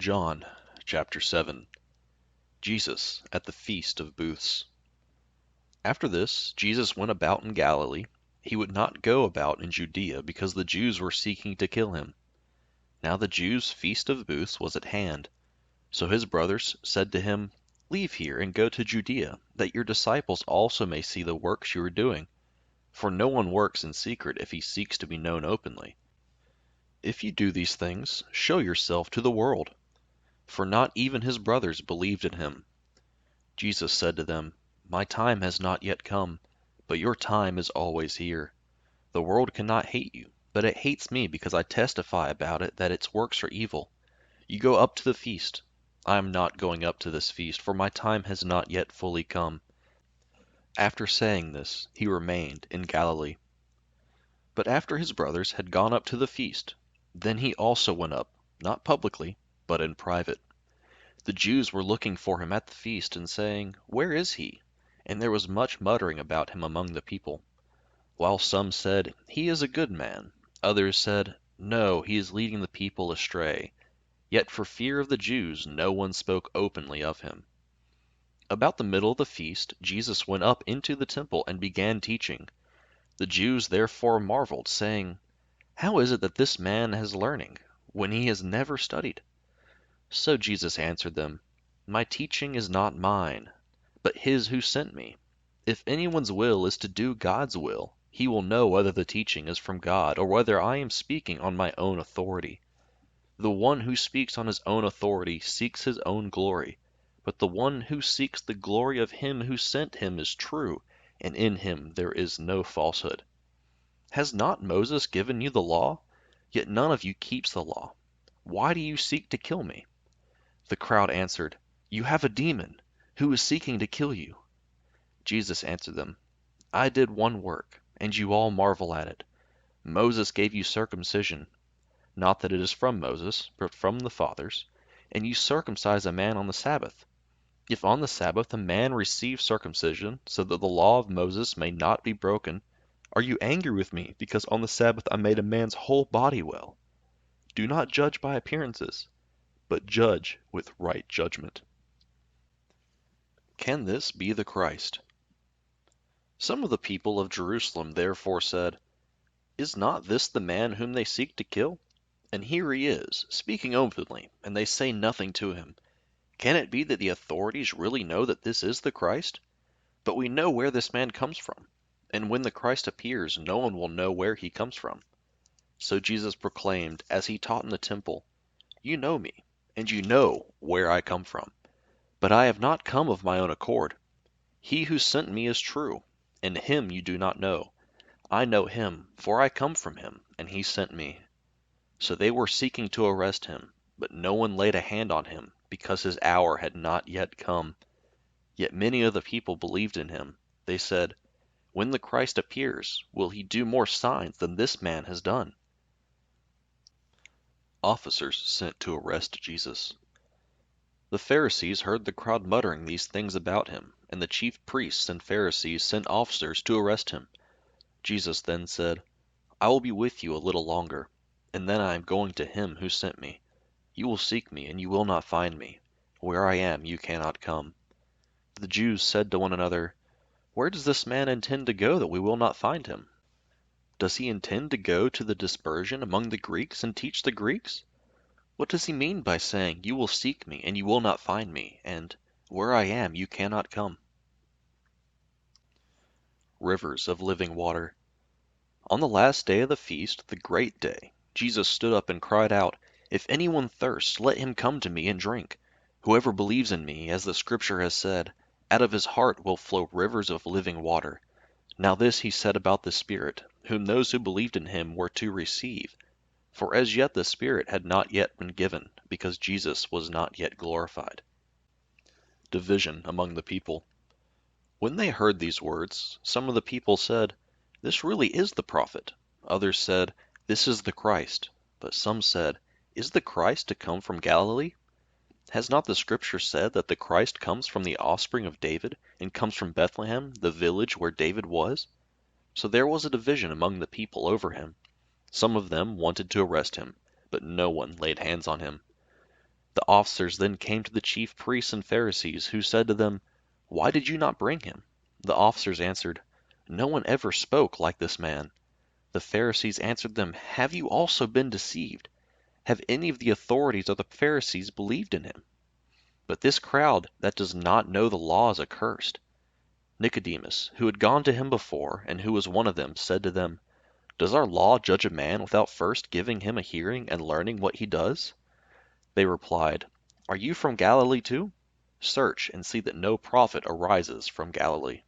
John chapter 7. Jesus at the Feast of Booths. After this, Jesus went about in Galilee. He would not go about in Judea because the Jews were seeking to kill him. Now the Jews' Feast of Booths was at hand. So his brothers said to him, "Leave here and go to Judea, that your disciples also may see the works you are doing. For no one works in secret if he seeks to be known openly. If you do these things, show yourself to the world." For not even his brothers believed in him. Jesus said to them, "My time has not yet come, but your time is always here. The world cannot hate you, but it hates me because I testify about it that its works are evil. You go up to the feast. I am not going up to this feast, for my time has not yet fully come." After saying this, he remained in Galilee. But after his brothers had gone up to the feast, then he also went up, not publicly, but in private. The Jews were looking for him at the feast and saying, "Where is he?" And there was much muttering about him among the people. While some said, "He is a good man," others said, "No, he is leading the people astray." Yet for fear of the Jews no one spoke openly of him. About the middle of the feast Jesus went up into the temple and began teaching. The Jews therefore marveled, saying, "How is it that this man has learning, when he has never studied?" So Jesus answered them, "My teaching is not mine, but his who sent me. If anyone's will is to do God's will, he will know whether the teaching is from God or whether I am speaking on my own authority. The one who speaks on his own authority seeks his own glory, but the one who seeks the glory of him who sent him is true, and in him there is no falsehood. Has not Moses given you the law? Yet none of you keeps the law. Why do you seek to kill me?" The crowd answered, "You have a demon. Who is seeking to kill you?" Jesus answered them, "I did one work, and you all marvel at it. Moses gave you circumcision, not that it is from Moses, but from the fathers, and you circumcise a man on the Sabbath. If on the Sabbath a man receives circumcision, so that the law of Moses may not be broken, are you angry with me because on the Sabbath I made a man's whole body well? Do not judge by appearances, but judge with right judgment. Can this be the Christ? Some of the people of Jerusalem therefore said, "Is not this the man whom they seek to kill? And here he is, speaking openly, and they say nothing to him. Can it be that the authorities really know that this is the Christ? But we know where this man comes from, and when the Christ appears, no one will know where he comes from." So Jesus proclaimed, as he taught in the temple, "You know me, and you know where I come from. But I have not come of my own accord. He who sent me is true, and him you do not know. I know him, for I come from him, and he sent me." So they were seeking to arrest him, but no one laid a hand on him, because his hour had not yet come. Yet many of the people believed in him. They said, "When the Christ appears, will he do more signs than this man has done?" Officers sent to arrest Jesus. The Pharisees heard the crowd muttering these things about him, and the chief priests and Pharisees sent officers to arrest him. Jesus then said, "I will be with you a little longer, and then I am going to him who sent me. You will seek me, and you will not find me. Where I am, you cannot come." The Jews said to one another, "Where does this man intend to go that we will not find him? Does he intend to go to the dispersion among the Greeks and teach the Greeks? What does he mean by saying, 'You will seek me, and you will not find me,' and 'Where I am, you cannot come'?" Rivers of living water. On the last day of the feast, the great day, Jesus stood up and cried out, "If anyone thirsts, let him come to me and drink. Whoever believes in me, as the Scripture has said, out of his heart will flow rivers of living water." Now this he said about the Spirit, whom those who believed in him were to receive. For as yet the Spirit had not yet been given, because Jesus was not yet glorified. Division among the people. When they heard these words, some of the people said, "This really is the prophet." Others said, "This is the Christ." But some said, "Is the Christ to come from Galilee? Has not the Scripture said that the Christ comes from the offspring of David, and comes from Bethlehem, the village where David was?" So there was a division among the people over him. Some of them wanted to arrest him, but no one laid hands on him. The officers then came to the chief priests and Pharisees, who said to them, "Why did you not bring him?" The officers answered, "No one ever spoke like this man." The Pharisees answered them, "Have you also been deceived? Have any of the authorities of the Pharisees believed in him? But this crowd that does not know the law is accursed." Nicodemus, who had gone to him before, and who was one of them, said to them, "Does our law judge a man without first giving him a hearing and learning what he does?" They replied, "Are you from Galilee too? Search and see that no prophet arises from Galilee."